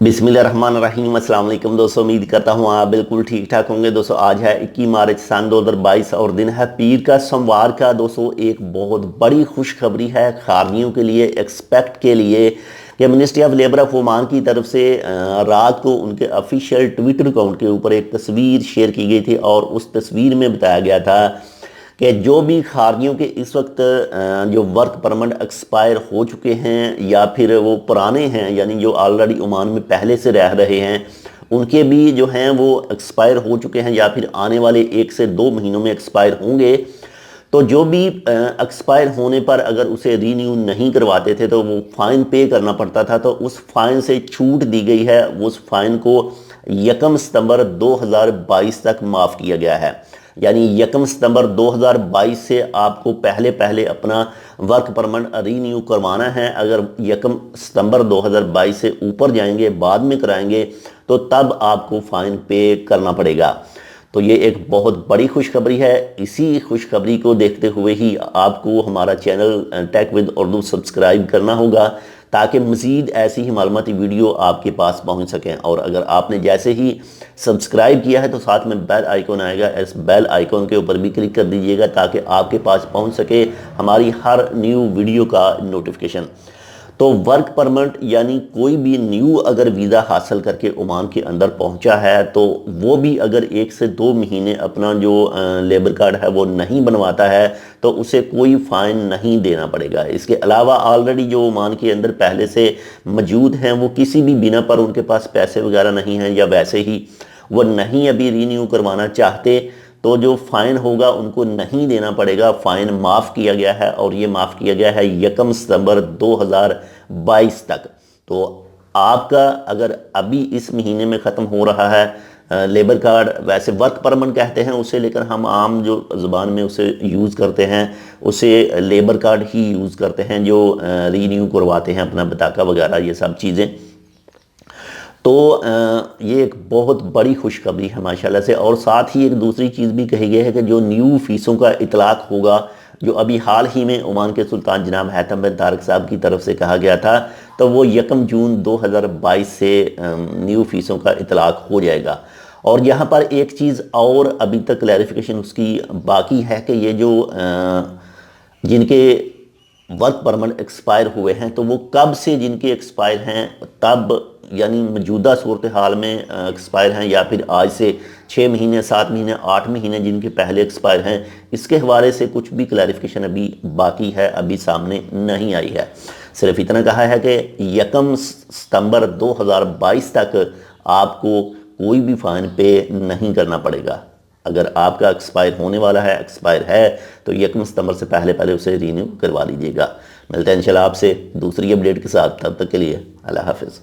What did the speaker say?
बिस्मिल्लाहिर्रहमानिर्रहीम। अस्सलाम वालेकुम दोस्तों, उम्मीद करता हूँ आप बिल्कुल ठीक ठाक होंगे। दोस्तों आज है 21 मार्च सन 2022 और दिन है पीर का सोमवार का। दोस्तों एक बहुत बड़ी खुशखबरी है खारनियों के लिए, एक्सपेक्ट के लिए कि ministry of labour of Oman की तरफ से रात को उनके ऑफिशियल ट्विटर अकाउंट के ऊपर एक तस्वीर शेयर की गई थी और उस तस्वीर में बताया गया था कि जो भी खारनियों के इस वक्त जो वर्क परमिट एक्सपायर हो चुके हैं या फिर वो पुराने हैं, यानी जो ऑलरेडी ओमान में पहले से रह रहे हैं, उनके भी जो हैं वो एक्सपायर हो चुके हैं या फिर आने वाले 1 से 2 महीनों में एक्सपायर होंगे। तो जो भी एक्सपायर होने पर अगर उसे रीन्यू नहीं करवाते थे तो वो फ़ाइन पे करना पड़ता था, तो उस फ़ाइन से छूट दी गई है। उस फ़ाइन को 1 सितंबर 2022 तक माफ़ किया गया है। यानी 1 सितंबर 2022 से आपको पहले अपना वर्क परमिट रीन्यू करवाना है। अगर 1 सितंबर 2022 से ऊपर जाएंगे, बाद में कराएंगे, तो तब आपको फ़ाइन पे करना पड़ेगा। तो ये एक बहुत बड़ी खुशखबरी है। इसी खुशखबरी को देखते हुए ही आपको हमारा channel tech with Urdu subscribe करना होगा ताकि मज़ीद ऐसी ही मालूमाती वीडियो आपके पास पहुंच सकें। और अगर आपने जैसे ही सब्सक्राइब किया है तो साथ में बेल आइकॉन आएगा, इस बेल आइकॉन के ऊपर भी क्लिक कर दीजिएगा ताकि आपके पास पहुंच सके हमारी हर न्यू वीडियो का नोटिफिकेशन। तो वर्क परमिट यानी कोई भी न्यू अगर वीज़ा हासिल करके ओमान के अंदर पहुंचा है तो वो भी अगर 1 से 2 महीने अपना जो लेबर कार्ड है वो नहीं बनवाता है तो उसे कोई फ़ाइन नहीं देना पड़ेगा। इसके अलावा ऑलरेडी जो ओमान के अंदर पहले से मौजूद हैं वो किसी भी बिना पर उनके पास पैसे वगैरह नहीं हैं या वैसे ही वो नहीं अभी रीन्यू करवाना चाहते, तो जो फ़ाइन होगा उनको नहीं देना पड़ेगा। फ़ाइन माफ़ किया गया है और ये माफ़ किया गया है 1 सितंबर 2022 तक। तो आपका अगर अभी इस महीने में ख़त्म हो रहा है लेबर कार्ड, वैसे वर्क परमिट कहते हैं उसे, लेकिन हम आम जो ज़ुबान में उसे यूज़ करते हैं उसे लेबर कार्ड ही यूज़ करते हैं, जो रीन्यू करवाते हैं अपना बताका वगैरह ये सब चीज़ें। तो ये एक बहुत बड़ी खुशखबरी है माशाल्लाह से। और साथ ही एक दूसरी चीज़ भी कही गई है कि जो न्यू फ़ीसों का इतलाक़ होगा, जो अभी हाल ही में ओमान के सुल्तान जनाब हैथम बिन तारिक साहब की तरफ से कहा गया था, तो वो 1 जून 2022 से न्यू फ़ीसों का इतलाक़ हो जाएगा। और यहाँ पर एक चीज़ और अभी तक क्लैरिफिकेशन उसकी बाकी है कि ये जो जिनके वर्क परमिट एक्सपायर हुए हैं तो वो कब से जिनके एक्सपायर हैं तब, यानी मौजूदा सूरत हाल में एक्सपायर हैं या फिर आज से 6 महीने, 7 महीने, 8 महीने जिनके पहले एक्सपायर हैं, इसके हवाले से कुछ भी क्लैरिफिकेशन अभी बाकी है, अभी सामने नहीं आई है। सिर्फ इतना कहा है कि 1 सितंबर 2022 तक आपको कोई भी फ़ाइन पे नहीं करना पड़ेगा। अगर आपका एक्सपायर होने वाला है, एक्सपायर है, तो 1 सितंबर से पहले उसे रीन्यू करवा लीजिएगा। मिलते हैं इंशाल्लाह आपसे दूसरी अपडेट के साथ, तब तक के लिए अल्लाह हाफ़िज़।